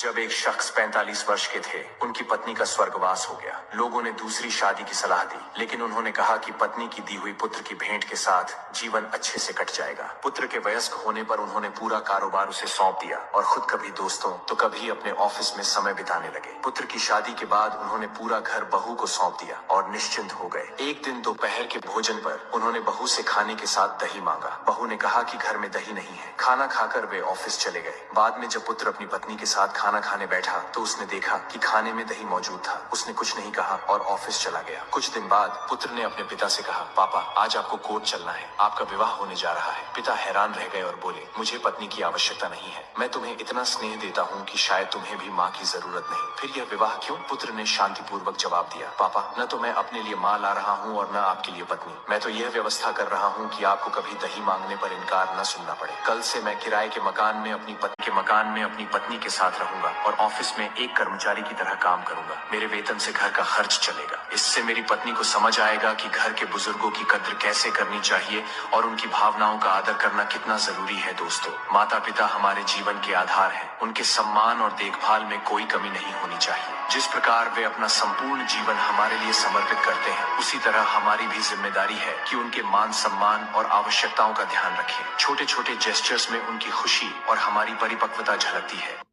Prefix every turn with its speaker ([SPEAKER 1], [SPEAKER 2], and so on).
[SPEAKER 1] जब एक शख्स 45 वर्ष के थे, उनकी पत्नी का स्वर्गवास हो गया। लोगों ने दूसरी शादी की सलाह दी, लेकिन उन्होंने कहा कि पत्नी की दी हुई पुत्र की भेंट के साथ जीवन अच्छे से कट जाएगा। पुत्र के वयस्क होने पर उन्होंने पूरा कारोबार उसे सौंप दिया और खुद कभी दोस्तों तो कभी अपने ऑफिस में समय बिताने लगे। पुत्र की शादी के बाद उन्होंने पूरा घर बहू को सौंप दिया और निश्चिंत हो गए। एक दिन दोपहर के भोजन पर उन्होंने बहू से खाने के साथ दही मांगा। बहू ने कहा कि घर में दही नहीं है। खाना खाकर वे ऑफिस चले गए। बाद में जब पुत्र अपनी पत्नी के साथ खाना खाने बैठा तो उसने देखा कि खाने में दही मौजूद था। उसने कुछ नहीं कहा और ऑफिस चला गया। कुछ दिन बाद पुत्र ने अपने पिता से कहा, पापा आज आपको कोर्ट चलना है, आपका विवाह होने जा रहा है। पिता हैरान रह गए और बोले, मुझे पत्नी की आवश्यकता नहीं है, मैं तुम्हें इतना स्नेह देता हूँ कि शायद तुम्हें भी माँ की जरूरत नहीं, फिर यह विवाह क्यों? पुत्र ने शांतिपूर्वक जवाब दिया, पापा न तो मैं अपने लिए माँ ला रहा हूँ और न आपके लिए पत्नी, मैं तो यह व्यवस्था कर रहा हूँ कि आपको कभी दही मांगने पर इनकार न सुनना पड़े। कल से मैं किराए के मकान में अपनी पत्नी के साथ रहूंगा और ऑफिस में एक कर्मचारी की तरह काम करूंगा। मेरे वेतन से घर का खर्च चलेगा। इससे मेरी पत्नी को समझ आएगा कि घर के बुजुर्गों की कद्र कैसे करनी चाहिए और उनकी भावनाओं का आदर करना कितना जरूरी है। दोस्तों, माता पिता हमारे जीवन के आधार हैं। उनके सम्मान और देखभाल में कोई कमी नहीं होनी चाहिए। जिस प्रकार वे अपना संपूर्ण जीवन हमारे लिए समर्पित करते हैं, उसी तरह हमारी भी जिम्मेदारी है कि उनके मान सम्मान और आवश्यकताओं का ध्यान रखें। छोटे छोटे जेस्चर्स में उनकी खुशी और हमारी परिपक्वता झलकती है।